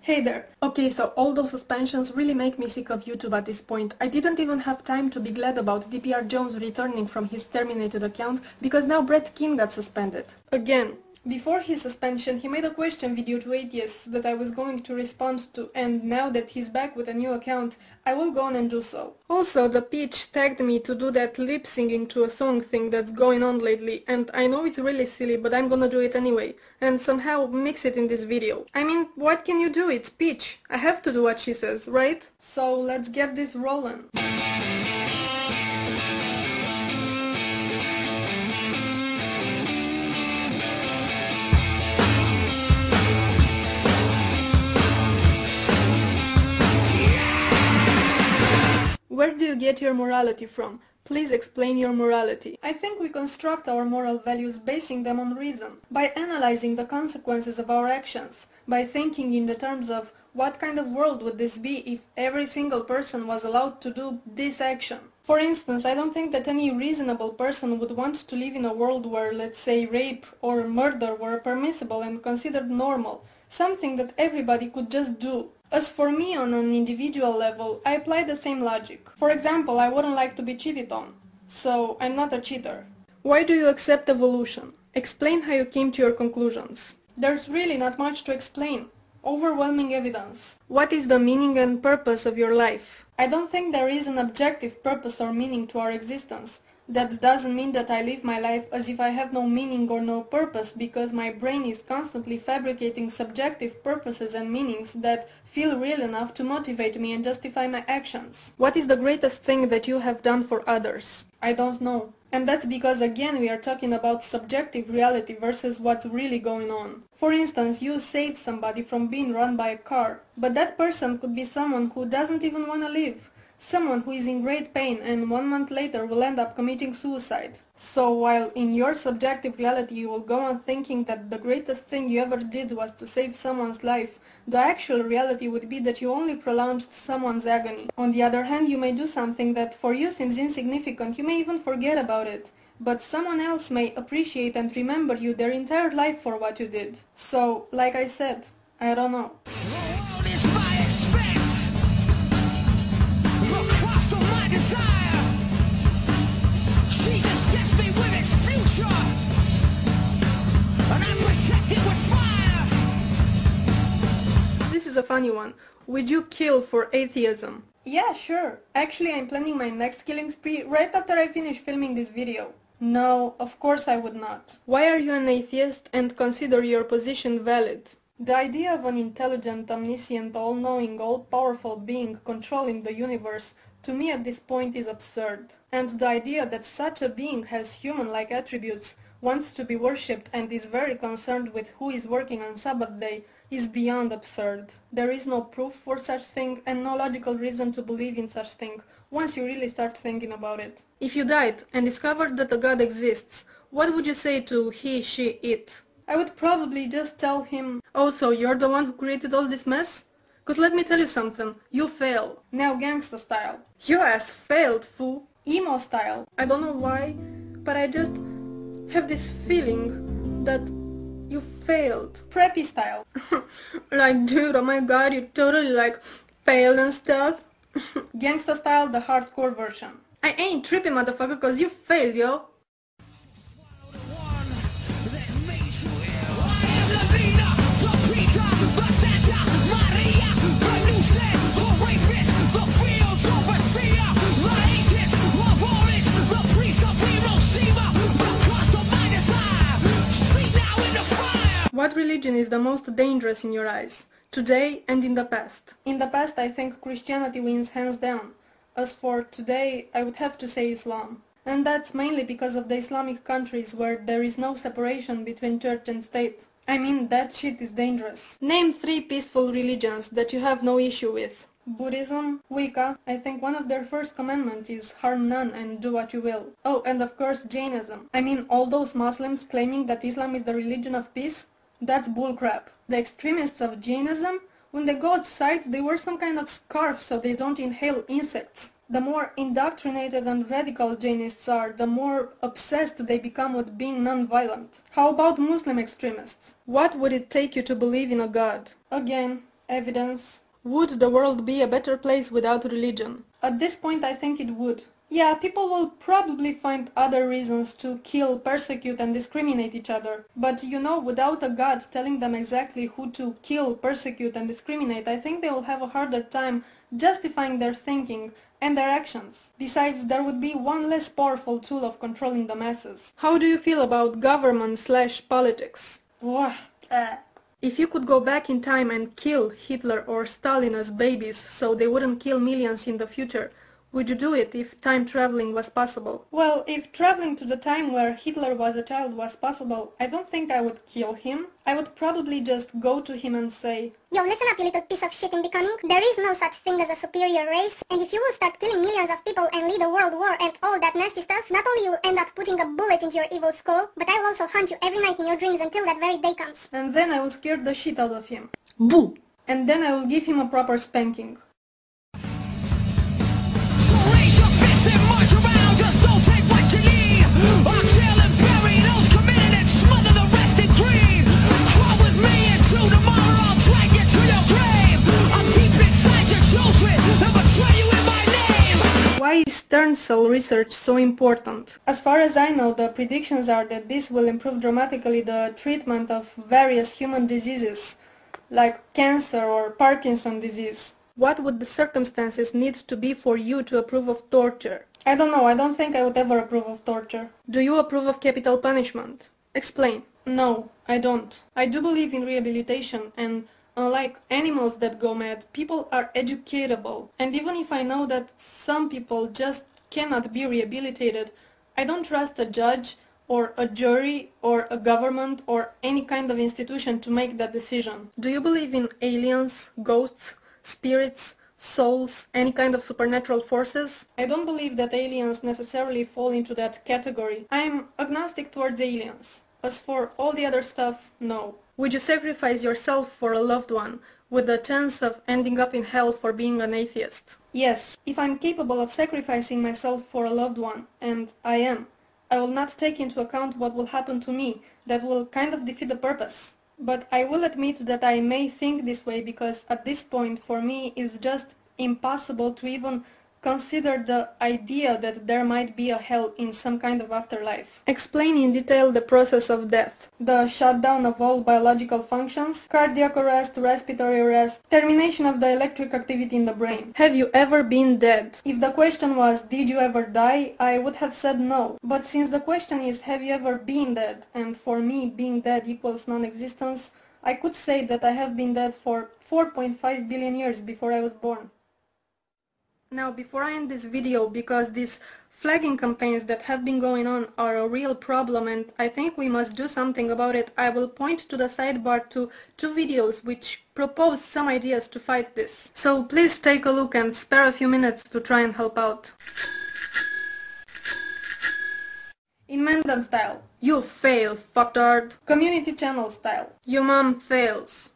Hey there! Okay, so all those suspensions really make me sick of YouTube at this point. I didn't even have time to be glad about DPR Jones returning from his terminated account, because now Keane got suspended. Again. Before his suspension, he made a question video to atheists that I was going to respond to, and now that he's back with a new account, I will go on and do so. Also, the Peach tagged me to do that lip-singing to a song thing that's going on lately, and I know it's really silly, but I'm gonna do it anyway, and somehow mix it in this video. I mean, what can you do? It's Peach. I have to do what she says, right? So let's get this rolling. Where do you get your morality from? Please explain your morality. I think we construct our moral values basing them on reason, by analyzing the consequences of our actions, by thinking in the terms of what kind of world would this be if every single person was allowed to do this action. For instance, I don't think that any reasonable person would want to live in a world where, let's say, rape or murder were permissible and considered normal, something that everybody could just do. As for me, on an individual level, I apply the same logic. For example, I wouldn't like to be cheated on, so I'm not a cheater. Why do you accept evolution? Explain how you came to your conclusions. There's really not much to explain. Overwhelming evidence. What is the meaning and purpose of your life? I don't think there is an objective purpose or meaning to our existence. That doesn't mean that I live my life as if I have no meaning or no purpose, because my brain is constantly fabricating subjective purposes and meanings that feel real enough to motivate me and justify my actions. What is the greatest thing that you have done for others? I don't know. And that's because, again, we are talking about subjective reality versus what's really going on. For instance, you save somebody from being run by a car, but that person could be someone who doesn't even want to live. Someone who is in great pain and 1 month later will end up committing suicide. So while in your subjective reality you will go on thinking that the greatest thing you ever did was to save someone's life, the actual reality would be that you only prolonged someone's agony. On the other hand, you may do something that for you seems insignificant, you may even forget about it, but someone else may appreciate and remember you their entire life for what you did. So, like I said, I don't know. This is a funny one. Would you kill for atheism? Yeah, sure. Actually, I'm planning my next killing spree right after I finish filming this video. No, of course I would not. Why are you an atheist and consider your position valid? The idea of an intelligent, omniscient, all-knowing, all-powerful being controlling the universe, to me at this point, is absurd. And the idea that such a being has human-like attributes, wants to be worshipped and is very concerned with who is working on Sabbath day is beyond absurd. There is no proof for such thing and no logical reason to believe in such thing once you really start thinking about it. If you died and discovered that a God exists, what would you say to he, she, it? I would probably just tell him, "Oh, so you're the one who created all this mess? Cause let me tell you something, you fail." Now gangsta style. Your ass failed, fool. Emo style. I don't know why, but I just have this feeling that you failed. Preppy style. Like, dude, oh my god, you totally like failed and stuff. Gangsta style, the hardcore version. I ain't trippy, motherfucker, cause you failed, yo. What religion is the most dangerous in your eyes, today and in the past? In the past, I think Christianity wins hands down. As for today, I would have to say Islam. And that's mainly because of the Islamic countries where there is no separation between church and state. I mean, that shit is dangerous. Name 3 peaceful religions that you have no issue with. Buddhism, Wicca. I think one of their first commandments is harm none and do what you will. Oh, and of course Jainism. I mean, all those Muslims claiming that Islam is the religion of peace? That's bullcrap. The extremists of Jainism, when they go outside, they wear some kind of scarf so they don't inhale insects. The more indoctrinated and radical Jainists are, the more obsessed they become with being non-violent. How about Muslim extremists? What would it take you to believe in a god? Again, Evidence. Would the world be a better place without religion? At this point I think it would. Yeah, people will probably find other reasons to kill, persecute and discriminate each other. But you know, without a God telling them exactly who to kill, persecute and discriminate, I think they will have a harder time justifying their thinking and their actions. Besides, there would be one less powerful tool of controlling the masses. How do you feel about government/politics? If you could go back in time and kill Hitler or Stalin as babies so they wouldn't kill millions in the future, would you do it if time traveling was possible? Well, if traveling to the time where Hitler was a child was possible, I don't think I would kill him. I would probably just go to him and say, "Yo, listen up, you little piece of shit in becoming. There is no such thing as a superior race, and if you will start killing millions of people and lead a world war and all that nasty stuff, not only you'll end up putting a bullet into your evil skull, but I will also haunt you every night in your dreams until that very day comes." And then I will scare the shit out of him. Boo! And then I will give him a proper spanking. March around, just don't take what you need. I'll chill and bury those committed and smother the rest in greed. Crawl with me into tomorrow, I'll drag you to your grave. I'm deep inside your children and betray you in my name. Why is stem cell research so important? As far as I know, the predictions are that this will improve dramatically the treatment of various human diseases, like cancer or Parkinson's disease. What would the circumstances need to be for you to approve of torture? I don't know, I don't think I would ever approve of torture. Do you approve of capital punishment? Explain. No, I don't. I do believe in rehabilitation, and unlike animals that go mad, people are educatable. And even if I know that some people just cannot be rehabilitated, I don't trust a judge or a jury or a government or any kind of institution to make that decision. Do you believe in aliens, ghosts, spirits, souls, any kind of supernatural forces? I don't believe that aliens necessarily fall into that category. I'm agnostic towards aliens. As for all the other stuff, no. Would you sacrifice yourself for a loved one, with the chance of ending up in hell for being an atheist? Yes, if I'm capable of sacrificing myself for a loved one, and I am, I will not take into account what will happen to me. That will kind of defeat the purpose. But I will admit that I may think this way because at this point for me it's just impossible to even consider the idea that there might be a hell in some kind of afterlife. Explain in detail the process of death. The shutdown of all biological functions, cardiac arrest, respiratory arrest, termination of the electric activity in the brain. Have you ever been dead? If the question was, did you ever die, I would have said no. But since the question is, have you ever been dead, and for me being dead equals non-existence, I could say that I have been dead for 4.5 billion years before I was born. Now, before I end this video, because these flagging campaigns that have been going on are a real problem and I think we must do something about it, I will point to the sidebar to two videos which propose some ideas to fight this. So please take a look and spare a few minutes to try and help out. In Mandem style, you fail, fucktard. Community channel style, your mom fails.